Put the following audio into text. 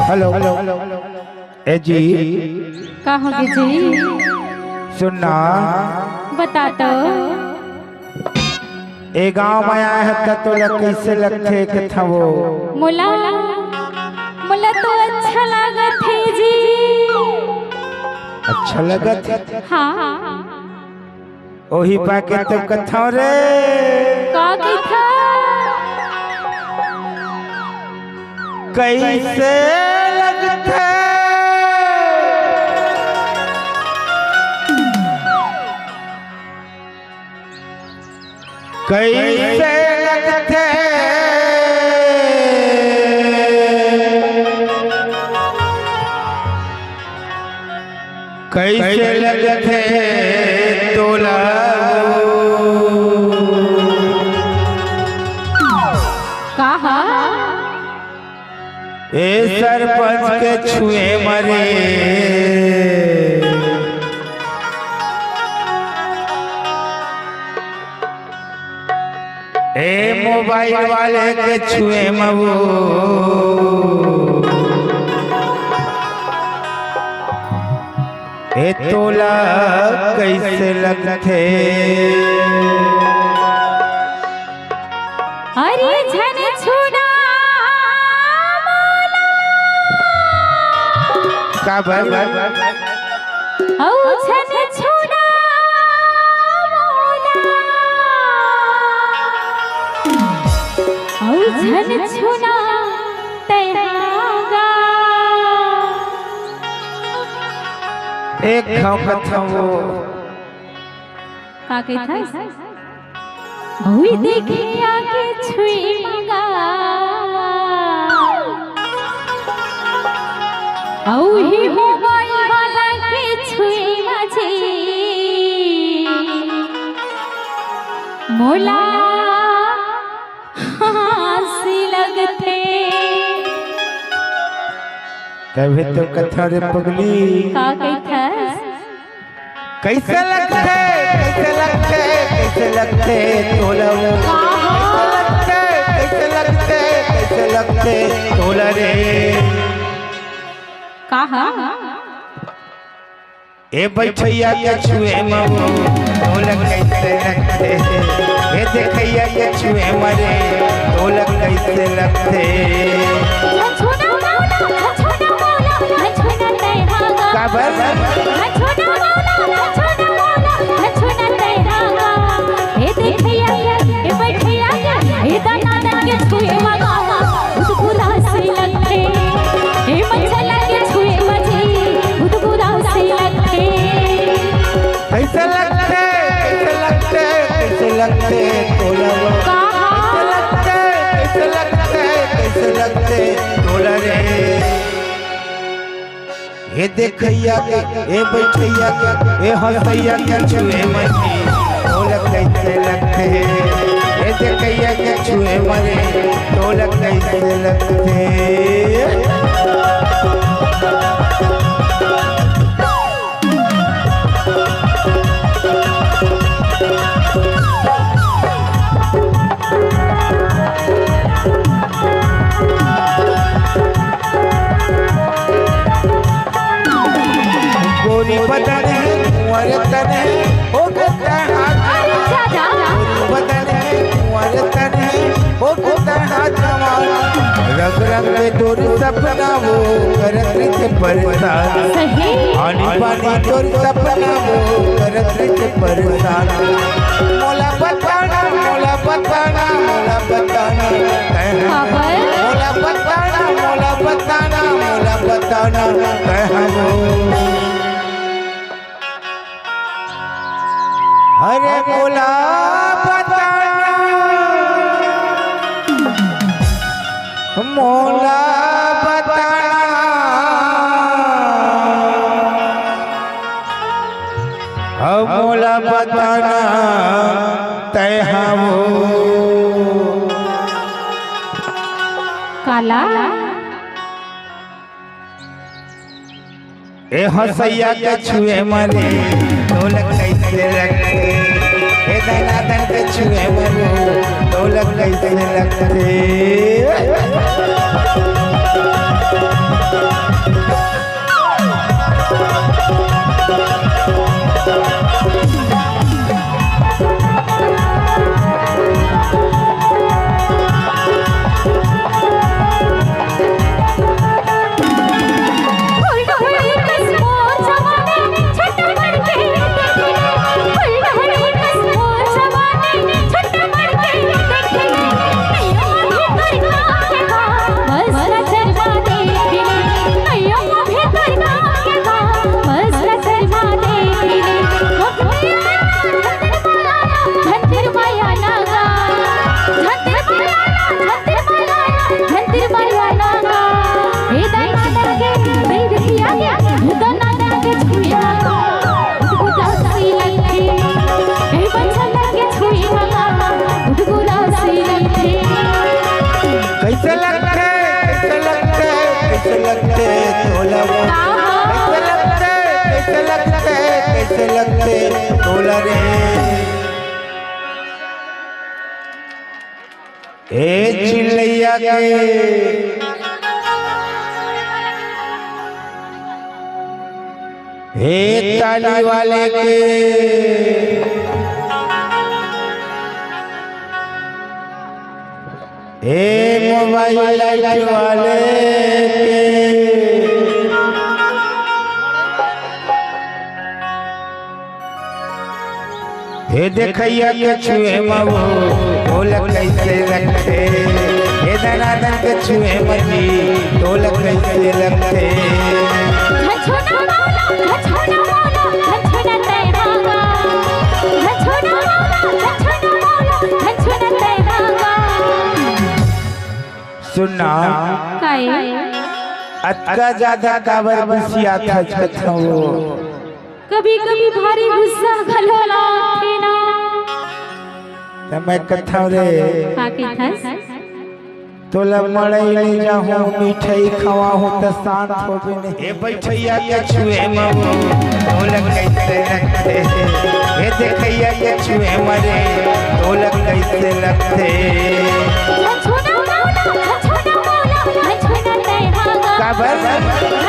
Hello ए जी कहोगे जी? सुनना बता तो। ए गांव में आया है तो कैसे लगते के था वो मुला मुला तो अच्छा लागत है जी। अच्छा लगत हाँ ओही पाके तो कथा रे का की था कैसे लगते कैसे लगते कैसे लगते तोला कहा ए सरपंच के छुए मरे ए मोबाइल वाले के छुए मवो ए तोला कैसे लगते अरे झन छुना का भर औ झन छुना औ झन छुना तैहागा एक खाओ कथा वो का के था ओई देखे आके छुई मगा औ ही मोबाइल वाला के छुई माझे मोला हंसी लगते तभी तो कथा रे पगली का के था कैसे लगते कैसे लगते तोला वो कैसे लगते तोला रे कहा ए बैठैया के छुए मवो तोला कैसे लगते ए देखैया के छुए मरे तोला कैसे लगते छोना मौला छोना मौला छोना तैहागा का बर छोना मौला छोना मौला छोना तैहागा ए देखैया ए बैठैया ए दाना के छुए मगा उदगुदा से लगते ए मचला के छुए मजी उदगुदा से लगते कैसे लगते तोला वो कैसे लगते तोला रे ये देखैया के ए बैठैया के ए हंसैया के छुए मरी तोला कैसे लगते ए देखैया के छुए मरे तोला कैसे लगते गोरी बदन है कुंवर तन है ओ गता हाथ बदन है कुंवर तन है ओ गता हाथ रंग रंग में तोर सपना वो करत से परेशान आनी पानी तोर सपना वो करत से परेशान मोला बताना मोला बताना मोला बताना मोला बताना मोला बताना मोला बताना कहनो अरे मोला बताना मोला बताना मोला बताना तय वो काला ए हंसैया के छुए मरे ढोलक कैसे लगते ए दनादन के छुए मरे ढोलक कैसे लगते लगे बैर किया गया दाना लगे छुए मगा उदासी लगे हे बच्चा लगे छुए मगा उदासी लगे कैसे लगते कैसे लगते तोला कैसे लगते तोला रे ए चिल्लैया के हे ताली वाले के हे मोबाइल लाइट वाले के हे देखैया के छुए मबो ढोलक कैसे लगते हे दनादन के छुए मजी ढोलक कैसे लगते झछोना मौला झछोना तेरा झछोना मौला झछोना तेरा सुनना काय अत्का ज्यादा काबर बसिया था छथो कभी कभी भारी गुस्सा खलोला ना मैं कथा रे काके थस तोला मड़ई ले जाहूं मिठाई खवाहूं त शांत हो बिने हे बैठैया के छुए मबो ढोलक कैसे लगते हे देखैया के छुए मरे ढोलक कैसे लगते झछोना मौला झछोना तेरा काबर